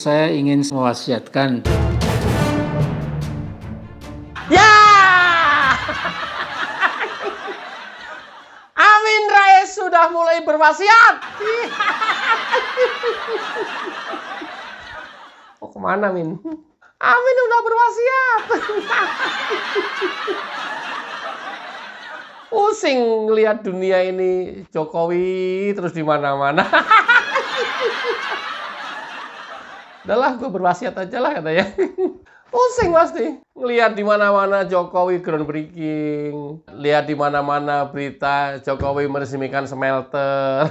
Saya ingin mewasiatkan. Ya! Amin Rais sudah mulai berwasiat. Oh, kemana Min? Amin udah berwasiat. Pusing lihat dunia ini, Jokowi terus di mana-mana. Udahlah, gue berwasiat aja lah katanya. Pusing pasti. Ngelihat di mana-mana Jokowi groundbreaking, lihat di mana-mana berita Jokowi meresmikan smelter.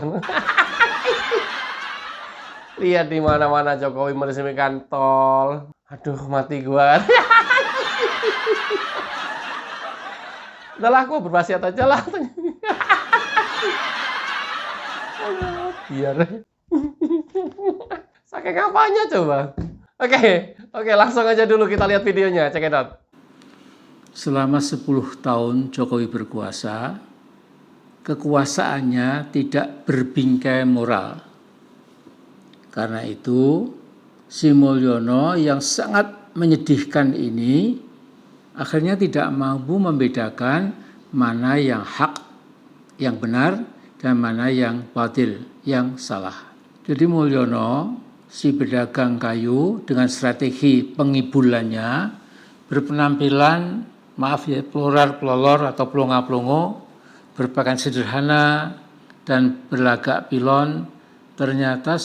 Lihat di mana-mana Jokowi meresmikan tol. Aduh, mati gua. Udahlah, gua berwasiat aja lah. Biar. Saking apanya coba? Oke, langsung aja dulu kita lihat videonya. Check it out. Selama 10 tahun Jokowi berkuasa, kekuasaannya tidak berbingkai moral. Karena itu, Sri Mulyono yang sangat menyedihkan ini akhirnya tidak mampu membedakan mana yang hak, yang benar, dan mana yang batil, yang salah. Jadi Mulyono, si pedagang kayu dengan strategi pengibulannya berpenampilan, maaf ya, pelorar-pelolor atau pelonga-pelongo, berpakaian sederhana dan berlagak pilon. Ternyata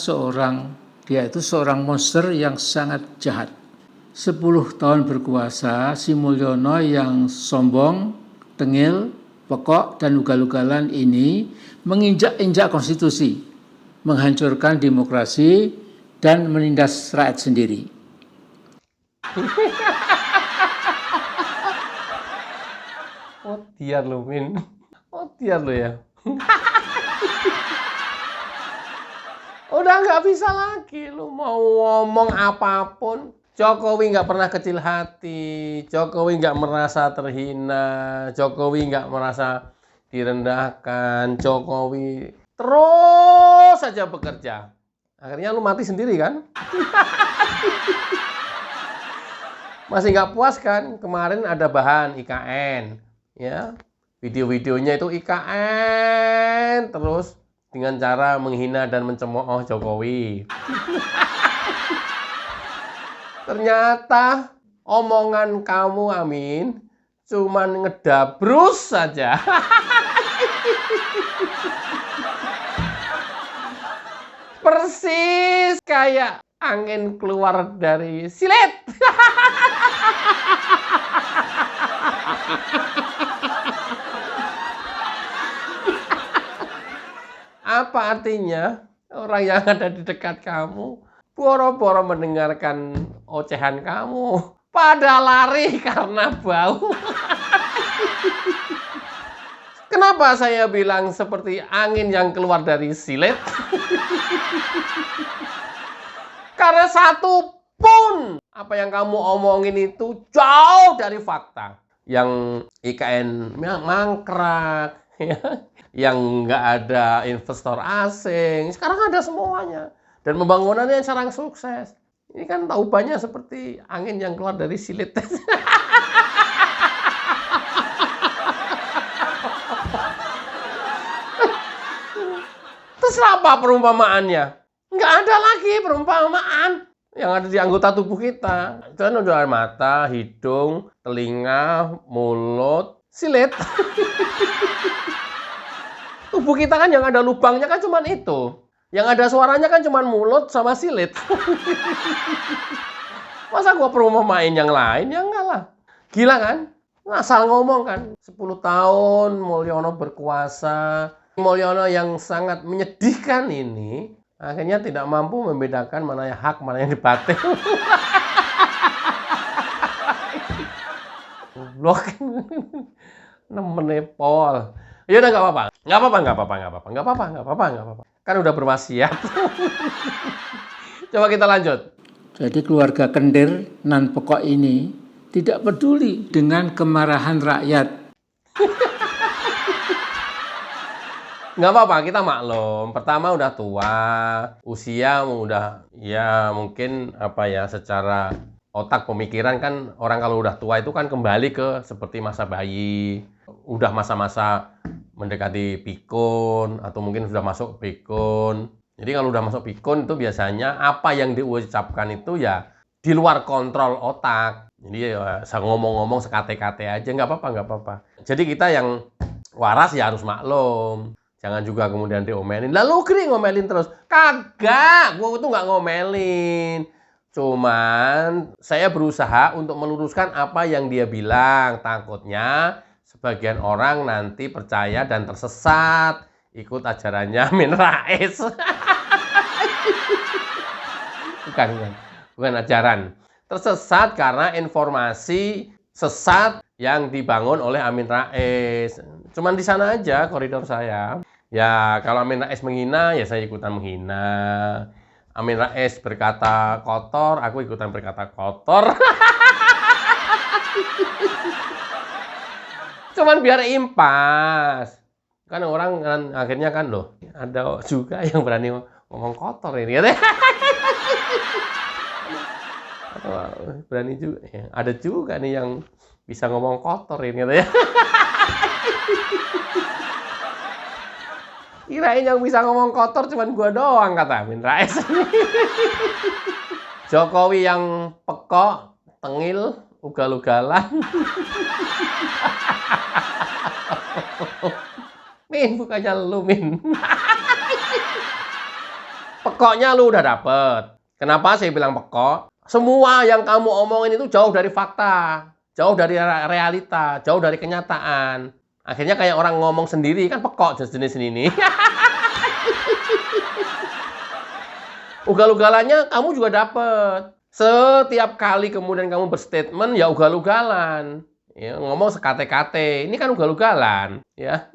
dia itu seorang monster yang sangat jahat. 10 tahun berkuasa, Sri Mulyono yang sombong, tengil, pekok, dan ugal-ugalan ini menginjak-injak konstitusi, menghancurkan demokrasi, dan menindas rakyat sendiri. Oh, diar lo, Min. Oh, diar lo ya. Udah nggak bisa lagi. Lu mau ngomong apapun, Jokowi nggak pernah kecil hati. Jokowi nggak merasa terhina. Jokowi nggak merasa direndahkan. Jokowi terus saja bekerja. Akhirnya lu mati sendiri kan? Masih nggak puas kan? Kemarin ada bahan IKN, ya, video-videonya itu IKN terus dengan cara menghina dan mencemooh Jokowi. Ternyata omongan kamu, Amin, cuman ngedabrus saja. Persis kayak angin keluar dari silet. Apa artinya? Orang yang ada di dekat kamu boro-boro mendengarkan ocehan kamu, pada lari karena bau. Kenapa saya bilang seperti angin yang keluar dari silet? Karena satu pun apa yang kamu omongin itu jauh dari fakta. Yang IKN mangkrak, ya, yang nggak ada investor asing, sekarang ada semuanya. Dan pembangunannya sekarang sukses. Ini kan taubannya seperti angin yang keluar dari silet. Terus apa perumpamaannya? Nggak ada lagi perumpamaan. Yang ada di anggota tubuh kita. Itu kan udah mata, hidung, telinga, mulut, silet. Tubuh kita kan yang ada lubangnya kan cuma itu. Yang ada suaranya kan cuma mulut sama silet. Masa gua perumpamain yang lain? Ya enggak lah. Gila kan? Asal ngomong kan. 10 tahun Mulyono berkuasa. Mulyono yang sangat menyedihkan ini akhirnya tidak mampu membedakan mana yang hak, mana yang batil. Goblok. Nemen Pol. Ya udah nggak apa-apa. Kan udah berwasiat. Coba kita lanjut. Jadi keluarga kendir nan pekok ini tidak peduli dengan kemarahan rakyat. Nggak apa-apa, kita maklum. Pertama udah tua, usia udah ya mungkin apa ya secara otak pemikiran kan orang kalau udah tua itu kan kembali ke seperti masa bayi. Udah masa-masa mendekati pikun atau mungkin sudah masuk pikun. Jadi kalau udah masuk pikun itu biasanya apa yang diucapkan itu ya di luar kontrol otak. Jadi ya ngomong-ngomong sekate-kate aja nggak apa-apa, nggak apa-apa. Jadi kita yang waras ya harus maklum. Jangan juga kemudian diomelin. Lalu Gri ngomelin terus. Kagak, gue tuh nggak ngomelin. Cuman saya berusaha untuk meluruskan apa yang dia bilang. Takutnya sebagian orang nanti percaya dan tersesat. Ikut ajarannya Amin Rais. Bukan ajaran. Tersesat karena informasi sesat yang dibangun oleh Amin Rais. Cuman di sana aja koridor saya. Ya, kalau Amin Rais menghina, ya saya ikutan menghina. Amin Rais berkata kotor, aku ikutan berkata kotor. Cuman biar impas. Kan orang kan akhirnya kan loh, ada juga yang berani ngomong kotor ini. Berani juga. Ya, ada juga nih yang bisa ngomong kotor ini ya. Kirain yang bisa ngomong kotor cuman gua doang kata Amin Rais. Jokowi yang pekok, tengil, ugal-ugalan. Min, bukannya lu, Min. Pekoknya lu udah dapet. Kenapa saya bilang pekok? Semua yang kamu omongin itu jauh dari fakta, jauh dari realita, jauh dari kenyataan. Akhirnya kayak orang ngomong sendiri, kan pekok jenis ini. Ugal-ugalannya kamu juga dapet. Setiap kali kemudian kamu berstatement, ya ugal-ugalan. Ya, ngomong sekate-kate. Ini kan ugal-ugalan. Ya.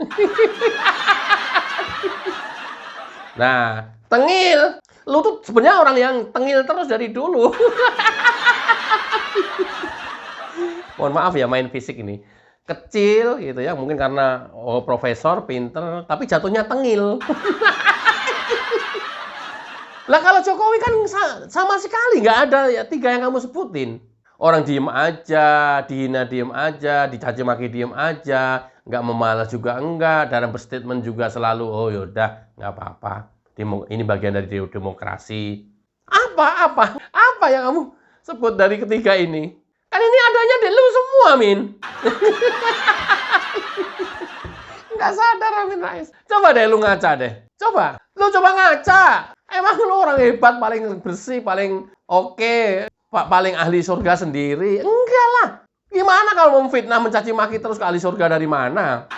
Nah, tengil. Lu tuh sebenarnya orang yang tengil terus dari dulu. Mohon maaf ya main fisik ini. Kecil gitu ya, mungkin karena profesor, pinter, tapi jatuhnya tengil. Lah kalau Jokowi kan sama sekali nggak ada ya 3 yang kamu sebutin. Orang diem aja, dihina diem aja, dicaci maki diem aja, nggak memalas juga enggak, dalam berstatement juga selalu oh yaudah nggak apa-apa. Ini bagian dari demokrasi. Apa yang kamu sebut dari ketiga ini? Kan ini adanya di lu semua, Min. Nggak sadar, Amin Rais. Coba deh lu ngaca deh. Lu coba ngaca. Emang lu orang hebat, paling bersih, paling oke, paling ahli surga sendiri? Enggak lah. Gimana kalau memfitnah, mencaci maki terus ke ahli surga dari mana?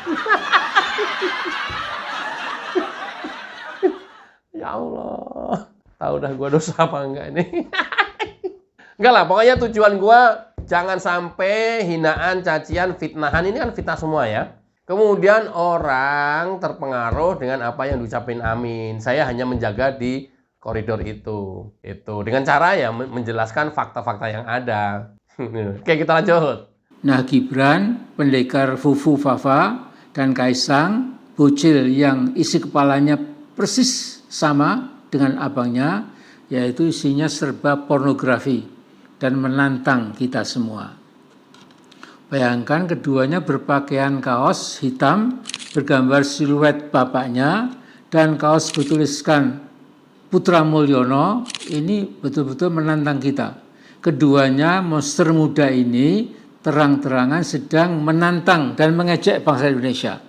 Ya Allah. Tahu dah gua dosa apa enggak ini? Enggak lah, pokoknya tujuan gua jangan sampai hinaan, cacian, fitnahan, ini kan fitnah semua ya. Kemudian orang terpengaruh dengan apa yang diucapin Amin. Saya hanya menjaga di koridor itu. Dengan cara ya menjelaskan fakta-fakta yang ada. Oke, kita lanjut. Nah, Gibran, pendekar Fufu Fafa, dan Kaisang, bocil yang isi kepalanya persis sama dengan abangnya, yaitu isinya serba pornografi dan menantang kita semua. Bayangkan keduanya berpakaian kaos hitam bergambar siluet bapaknya dan kaos bertuliskan Putra Mulyono. Ini betul-betul menantang kita. Keduanya monster muda ini terang-terangan sedang menantang dan mengejek bangsa Indonesia.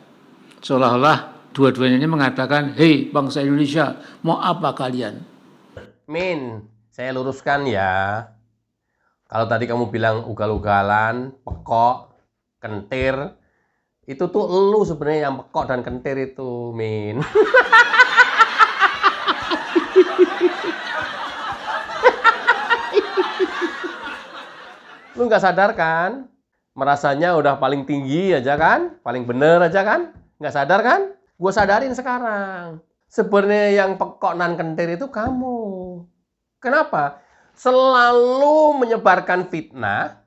Seolah-olah dua-duanya ini mengatakan, hei bangsa Indonesia, mau apa kalian? Min, saya luruskan ya. Kalau tadi kamu bilang ugal-ugalan, pekok, kentir, itu tuh elu sebenarnya yang pekok dan kentir itu, Min. Lu nggak sadar kan? Merasanya udah paling tinggi aja kan? Paling bener aja kan? Nggak sadar kan? Gue sadarin sekarang. Sebenarnya yang pekok dan kentir itu kamu. Kenapa? Selalu menyebarkan fitnah,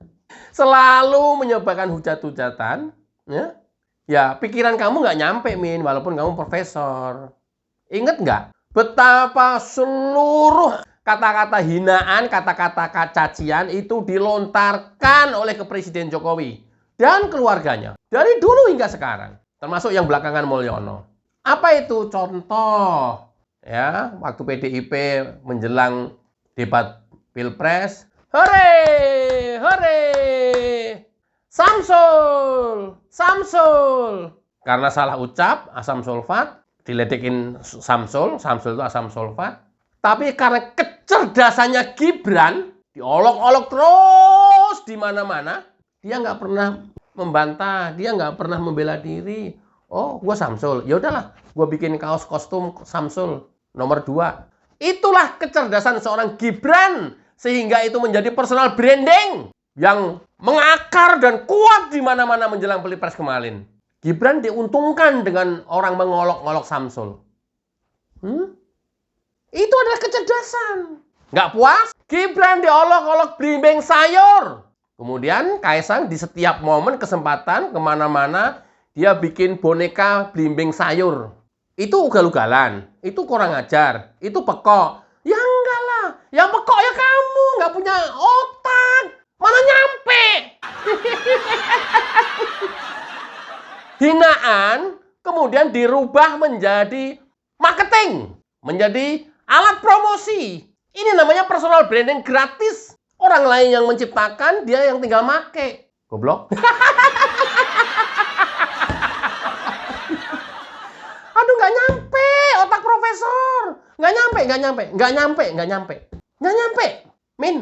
selalu menyebarkan hujat-hujatan, ya, Ya, pikiran kamu nggak nyampe, Min, walaupun kamu profesor. Ingat nggak? Betapa seluruh kata-kata hinaan, kata-kata cacian itu dilontarkan oleh Presiden Jokowi dan keluarganya. Dari dulu hingga sekarang. Termasuk yang belakangan Mulyono. Apa itu contoh? Ya, waktu PDIP menjelang debat Pilpres. Hore! Hore! Samsul! Samsul! Karena salah ucap, asam sulfat, diledekin Samsul. Samsul itu asam sulfat. Tapi karena kecerdasannya Gibran, diolok-olok terus di mana-mana, dia nggak pernah membantah, dia nggak pernah membela diri. Oh, gua Samsul. Ya udahlah, gua bikin kaos kostum Samsul nomor 2. Itulah kecerdasan seorang Gibran sehingga itu menjadi personal branding yang mengakar dan kuat di mana-mana menjelang Pilpres kemarin. Gibran diuntungkan dengan orang mengolok-olok Samsul. Itu adalah kecerdasan. Nggak puas? Gibran diolok-olok blimbing sayur. Kemudian Kaisang di setiap momen kesempatan kemana-mana dia bikin boneka blimbing sayur. Itu ugal-ugalan, itu kurang ajar, itu pekok. Ya enggak lah, yang pekok ya kamu, nggak punya otak. Mana nyampe? Hinaan kemudian dirubah menjadi marketing, menjadi alat promosi. Ini namanya personal branding gratis. Orang lain yang menciptakan, dia yang tinggal make. Goblok. Aduh, nggak nyampe otak profesor. Nggak nyampe. Min,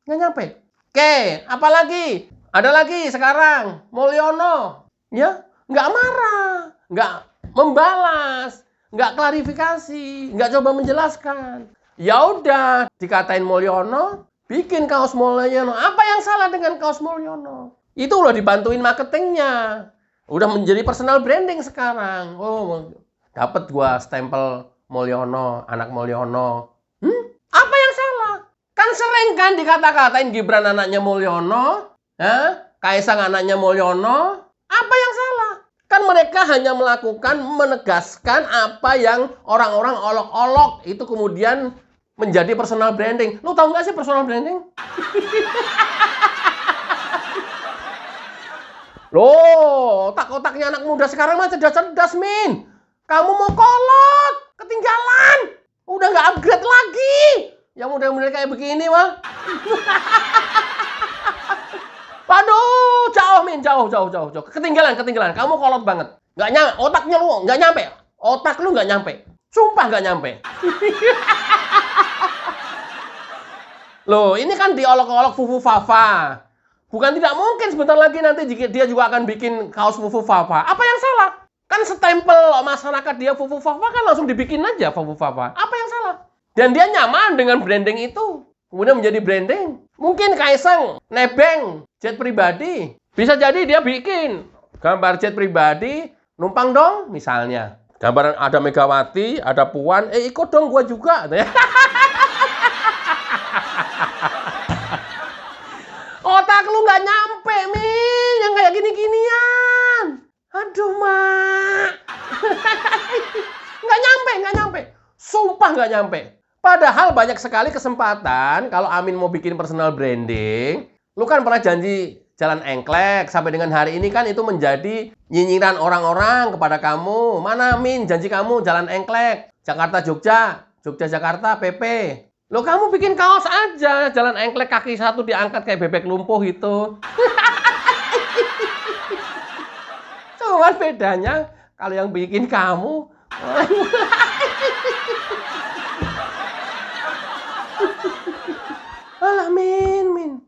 nggak nyampe. Oke, apa lagi? Ada lagi sekarang. Mulyono. Ya, nggak marah. Nggak membalas. Nggak klarifikasi. Nggak coba menjelaskan. Ya udah, dikatain Mulyono, bikin kaos Mulyono. Apa yang salah dengan kaos Mulyono? Itu udah dibantuin marketingnya. Udah menjadi personal branding sekarang. Oh, dapat gua stempel Mulyono, anak Mulyono. Apa yang salah? Kan sering kan dikata-katain Gibran anaknya Mulyono, Kaisang anaknya Mulyono. Apa yang salah? Kan mereka hanya melakukan, menegaskan apa yang orang-orang olok-olok. Itu kemudian menjadi personal branding. Lu tahu nggak sih personal branding? Loh, otak-otaknya anak muda sekarang mah cerdas-cerdas, Min. Kamu mau kolot, ketinggalan. Udah nggak upgrade lagi. Yang muda-muda kayak begini, mah. Waduh, jauh, Min. Jauh. Ketinggalan. Kamu kolot banget. Nggak nyampe, otaknya lu nggak nyampe. Otak lu nggak nyampe. Sumpah nggak nyampe. Loh, ini kan diolok-olok Fufu Fafa. Bukan tidak mungkin sebentar lagi nanti dia juga akan bikin kaos Fufu Fafa. Apa yang salah? Kan stempel masyarakat dia Fufu Fafa kan langsung dibikin aja Fufu Fafa. Apa yang salah? Dan dia nyaman dengan branding itu. Kemudian menjadi branding. Mungkin Kaisang nebeng jet pribadi. Bisa jadi dia bikin gambar jet pribadi, numpang dong misalnya. Gambaran ada Megawati, ada Puan, ikut dong gua juga. Otak lu nggak nyampe, Min. Yang kayak gini-ginian. Aduh, Mak. Nggak nyampe. Sumpah nggak nyampe. Padahal banyak sekali kesempatan kalau Amin mau bikin personal branding. Lu kan pernah janji jalan engklek. Sampai dengan hari ini kan itu menjadi nyinyiran orang-orang kepada kamu. Mana, Min, janji kamu jalan engklek. Jakarta-Jogja. Jogja-Jakarta, PP. Loh, kamu bikin kaos aja. Jalan engklek kaki satu diangkat kayak bebek lumpuh itu. Cuman bedanya kalau yang bikin kamu alah, Min.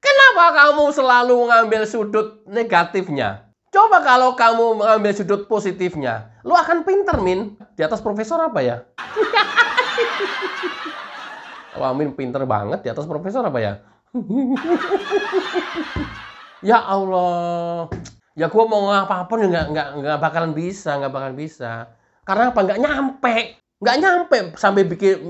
Kenapa kamu selalu mengambil sudut negatifnya? Coba kalau kamu mengambil sudut positifnya, lu akan pinter, Min. Di atas profesor apa ya? Wah, Min pinter banget, di atas profesor apa ya? Ya Allah. Ya gue mau apapun nggak bakalan bisa. Karena apa? Nggak nyampe sampai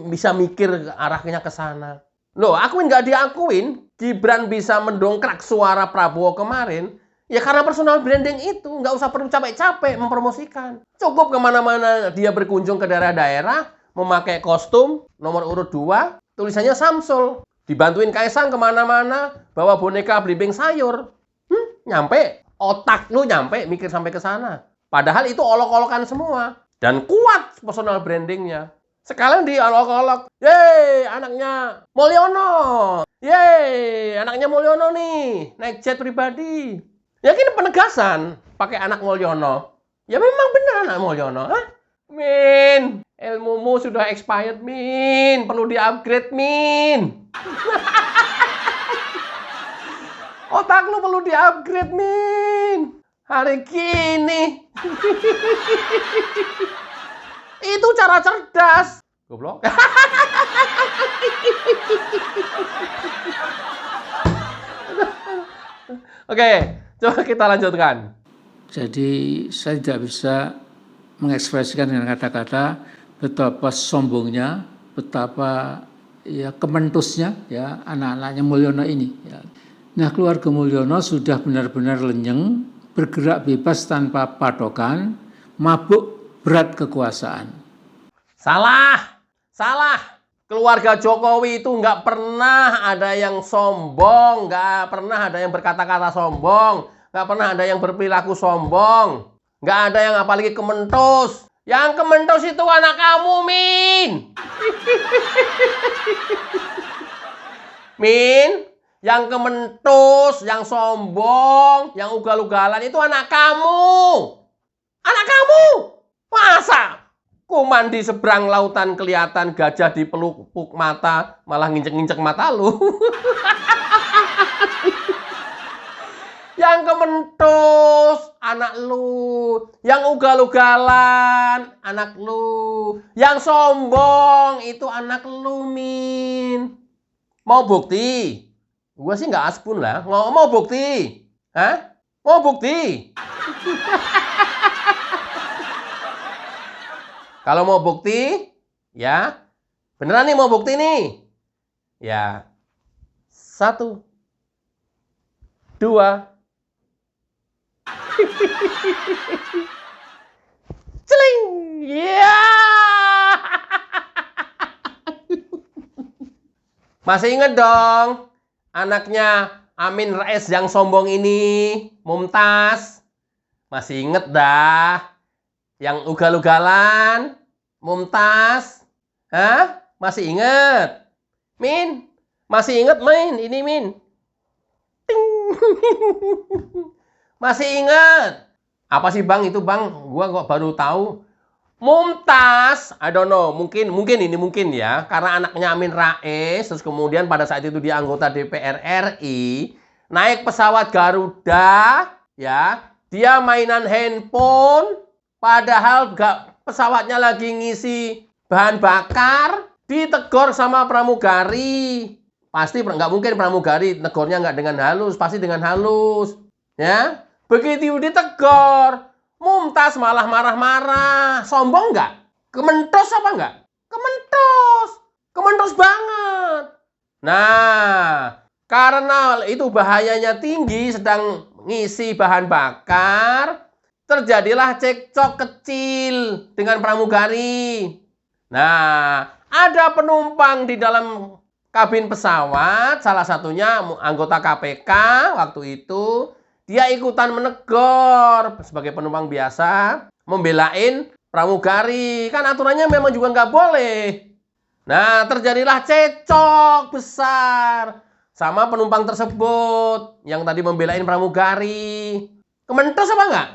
bisa mikir arahnya ke sana. Loh, akuin nggak diakuin, Gibran bisa mendongkrak suara Prabowo kemarin, Ya karena personal branding itu nggak usah perlu capek-capek mempromosikan. Cukup kemana-mana dia berkunjung ke daerah-daerah, memakai kostum nomor urut 2, tulisannya Samsul. Dibantuin Kaisang kemana-mana, bawa boneka belimbing sayur. Nyampe, otak lu nyampe, mikir sampai ke sana. Padahal itu olok-olokan semua. Dan kuat personal brandingnya. Sekalian di olok-olok, yeay anaknya Mulyono, yeay anaknya Mulyono nih, naik jet pribadi. Ya ini penegasan, pakai anak Mulyono. Ya memang benar anak Mulyono. Hah? Min, ilmumu sudah expired, Min. Perlu di-upgrade, Min. Otak lu perlu di-upgrade, Min. Hari gini. Itu cara cerdas. Goblok. Oke, coba kita lanjutkan. Jadi saya tidak bisa mengekspresikan dengan kata-kata betapa sombongnya, betapa ya kementusnya ya anak-anaknya Mulyono ini. Ya. Nah keluarga Mulyono sudah benar-benar lenyeng, bergerak bebas tanpa patokan, mabuk berat kekuasaan. Salah. Keluarga Jokowi itu nggak pernah ada yang sombong, nggak pernah ada yang berkata-kata sombong, nggak pernah ada yang berperilaku sombong, nggak ada yang apalagi kementus. Yang kementus itu anak kamu, Min. Min, yang kementus, yang sombong, yang ugal-ugalan itu anak kamu. Anak kamu. Masa? Kuman di seberang lautan kelihatan gajah di pelupuk mata, malah nginjek-nginjek mata lu. Yang kementus, anak lu. Yang ugal-ugalan, anak lu. Yang sombong, itu anak lu, Min. Mau bukti? Gua sih nggak aspun lah. Mau bukti? Hah? Mau bukti? Kalau mau bukti, ya, beneran nih mau bukti nih. Ya, 1, 2. Celing! Ya! Masih inget dong, anaknya Amin Rais yang sombong ini, Mumtaz. Masih inget dah. Yang ugal-ugalan, Mumtaz. Hah? Masih inget? Min? Masih inget, Min? Ini, Min. Ting. Masih inget? Apa sih, Bang? Itu, Bang. Gua kok baru tahu. Mumtaz, I don't know. Mungkin ya. Karena anaknya Amin Rais, terus kemudian pada saat itu dia anggota DPR RI, naik pesawat Garuda, ya. Dia mainan handphone, padahal pesawatnya lagi ngisi bahan bakar, ditegur sama pramugari. Pasti nggak mungkin pramugari negornya nggak dengan halus, pasti dengan halus. Ya, begitu ditegur, Mumtaz malah marah-marah. Sombong nggak? Kementos apa nggak? Kementos banget. Nah, karena itu bahayanya tinggi, sedang ngisi bahan bakar, terjadilah cekcok kecil dengan pramugari. Nah, ada penumpang di dalam kabin pesawat, salah satunya anggota KPK waktu itu, dia ikutan menegur sebagai penumpang biasa, membelain pramugari. Kan aturannya memang juga nggak boleh. Nah, terjadilah cekcok besar sama penumpang tersebut yang tadi membelain pramugari. Kementos apa enggak?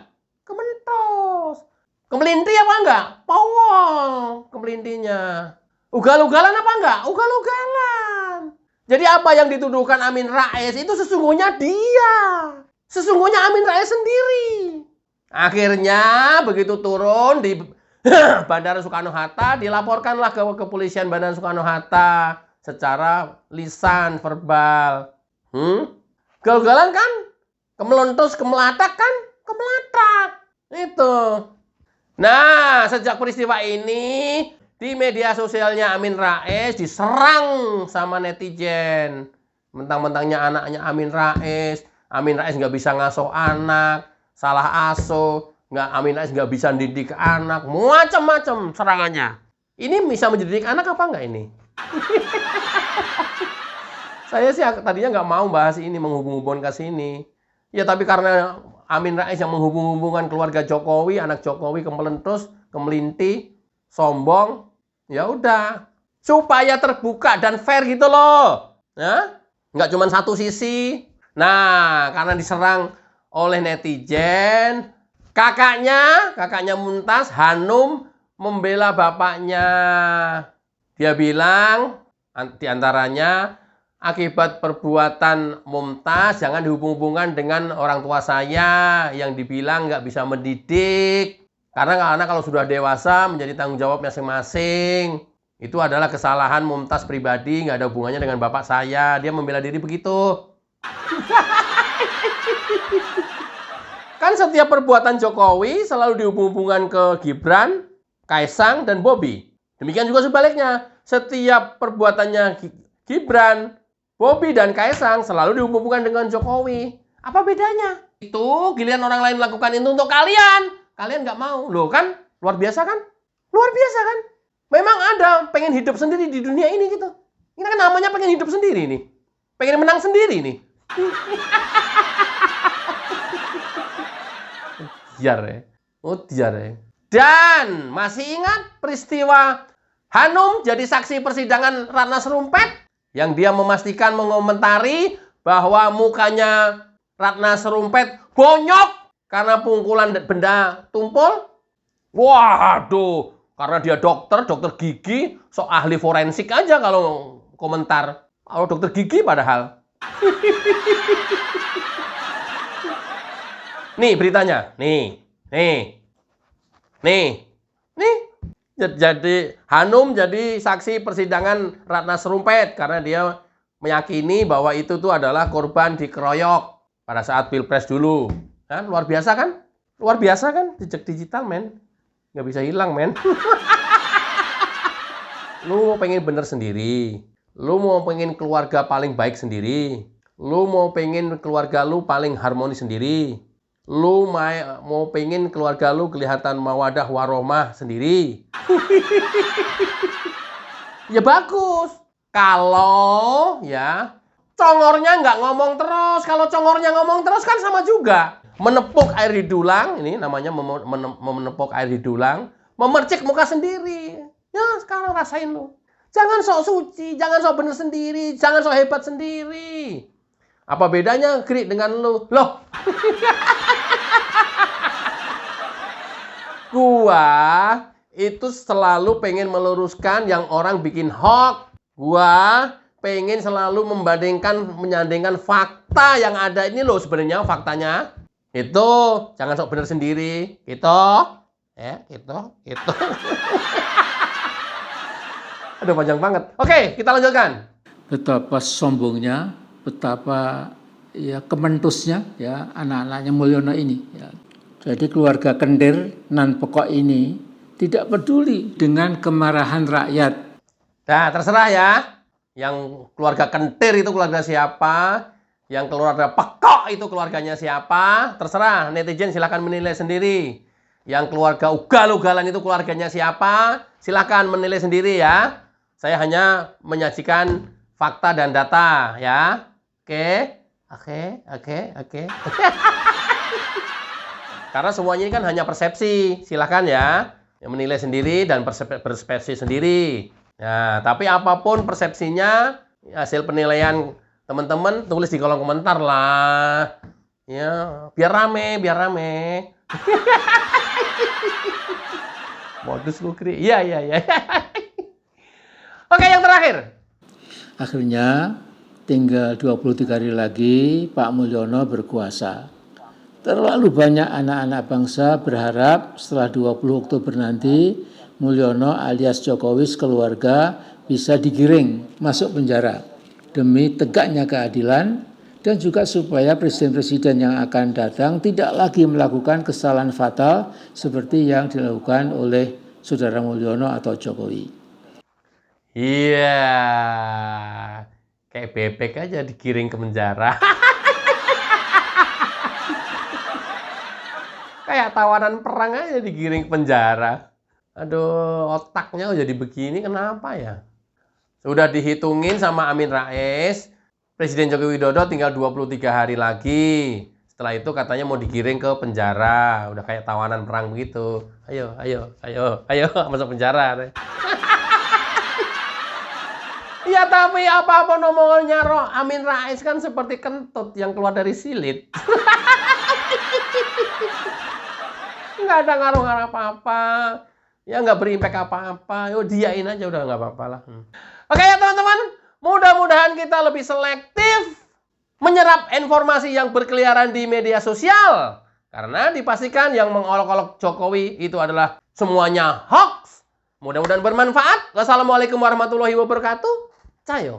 Kementos. Kemelinti apa enggak? Powong kemelintinya. Ugal-ugalan apa enggak? Ugal-ugalan. Jadi apa yang dituduhkan Amin Rais itu sesungguhnya dia. Sesungguhnya Amin Rais sendiri. Akhirnya begitu turun di Bandara Soekarno-Hatta, dilaporkanlah ke kepolisian Bandara Soekarno-Hatta secara lisan, verbal. Ugal-ugalan kan? Kemelontos, kemelatak kan? Kemelatak. Itu. Nah, sejak peristiwa ini, di media sosialnya Amin Rais diserang sama netizen. Mentang-mentangnya anaknya Amin Rais, Amin Rais nggak bisa ngasuh anak, salah asuh, Amin Rais nggak bisa didik anak, macam-macam serangannya. Ini bisa mendidik anak apa enggak ini? Saya sih tadinya nggak mau bahas ini, menghubung-hubungkan ke sini. Ya tapi karena Amin Rais yang menghubung-hubungkan keluarga Jokowi, anak Jokowi kemelentus, kemelinti, sombong, ya udah. Supaya terbuka dan fair gitu loh. Ya? Nggak cuma satu sisi. Nah, karena diserang oleh netizen, kakaknya Mumtaz, Hanum, membela bapaknya. Dia bilang, diantaranya, akibat perbuatan Mumtaz, jangan dihubung-hubungkan dengan orang tua saya yang dibilang nggak bisa mendidik. Karena kalau sudah dewasa, menjadi tanggung jawab masing-masing. Itu adalah kesalahan Mumtaz pribadi, nggak ada hubungannya dengan bapak saya. Dia membela diri begitu. Kan setiap perbuatan Jokowi selalu dihubung-hubungkan ke Gibran, Kaisang, dan Bobi. Demikian juga sebaliknya. Setiap perbuatannya Gibran, Bobi, dan Kaisang selalu dihubung-hubungkan dengan Jokowi. Apa bedanya? Itu giliran orang lain melakukan itu untuk kalian. Kalian nggak mau. Loh kan? Luar biasa kan? Luar biasa kan? Memang ada pengen hidup sendiri di dunia ini gitu. Ini kan namanya pengen hidup sendiri nih. Pengen menang sendiri nih. Diar ya. Oh diar ya. Dan masih ingat peristiwa Hanum jadi saksi persidangan Ratna Sarumpait? Yang dia memastikan mengomentari bahwa mukanya Ratna Sarumpait bonyok karena pukulan benda tumpul. Waduh, karena dia dokter gigi, sok ahli forensik aja kalau komentar. Kalau dokter gigi padahal. Nih beritanya, nih. Jadi Hanum jadi saksi persidangan Ratna Sarumpait karena dia meyakini bahwa itu tuh adalah korban dikeroyok pada saat Pilpres dulu. Kan luar biasa kan? Luar biasa kan? Jejak digital, men. Nggak bisa hilang, men. Lu mau pengen bener sendiri. Lu mau pengen keluarga paling baik sendiri. Lu mau pengen keluarga lu paling harmonis sendiri. Lu mau pengen keluarga lu kelihatan mawadah warohmah sendiri. Ya bagus. Kalau ya congornya nggak ngomong terus. Kalau congornya ngomong terus kan sama juga. Menepuk air di dulang, ini namanya menepuk air di dulang, memercik muka sendiri. Ya sekarang rasain lu. Jangan sok suci, jangan sok bener sendiri, jangan sok hebat sendiri. Apa bedanya Gri dengan lu? Loh. Gua itu selalu pengen meluruskan yang orang bikin hoax. Gua pengen selalu menyandingkan fakta yang ada ini loh sebenarnya faktanya. Itu jangan sok bener sendiri. Itu. Aduh panjang banget. Oke, kita lanjutkan. Betapa sombongnya, betapa ya kementusnya ya anak-anaknya Mulyono ini ya. Jadi keluarga Kendir nan pokok ini tidak peduli dengan kemarahan rakyat. Nah, terserah ya. Yang keluarga Kentir itu keluarga siapa? Yang keluarga Pekok itu keluarganya siapa? Terserah, netizen silahkan menilai sendiri. Yang keluarga Ugal-Ugalan itu keluarganya siapa? Silahkan menilai sendiri ya. Saya hanya menyajikan fakta dan data ya. Oke. Karena semuanya ini kan hanya persepsi. Silahkan ya. Yang menilai sendiri dan persepsi sendiri. Nah, tapi apapun persepsinya, hasil penilaian teman-teman tulis di kolom komentar lah. Ya, biar rame. Modus lu Kri. Iya. Oke, yang terakhir. Akhirnya tinggal 23 hari lagi Pak Mulyono berkuasa. Terlalu banyak anak-anak bangsa berharap setelah 20 Oktober nanti Mulyono alias Jokowi sekeluarga bisa digiring masuk penjara demi tegaknya keadilan dan juga supaya presiden-presiden yang akan datang tidak lagi melakukan kesalahan fatal seperti yang dilakukan oleh saudara Mulyono atau Jokowi. Iya, kayak bebek aja digiring ke penjara. Kayak tawanan perang aja digiring ke penjara. Aduh, otaknya jadi begini kenapa ya? Sudah dihitungin sama Amin Rais, Presiden Joko Widodo tinggal 23 hari lagi. Setelah itu katanya mau digiring ke penjara. Udah kayak tawanan perang begitu. Ayo, masuk penjara. Ya tapi apa-apa omongannya Amin Rais kan seperti kentut yang keluar dari silit. Nggak ada ngaruh-ngaruh apa-apa. Ya nggak berimpact apa-apa. Yo diain aja udah nggak apa-apa lah. Oke ya teman-teman. Mudah-mudahan kita lebih selektif menyerap informasi yang berkeliaran di media sosial. Karena dipastikan yang mengolok-olok Jokowi itu adalah semuanya hoax. Mudah-mudahan bermanfaat. Wassalamualaikum warahmatullahi wabarakatuh. Cayo.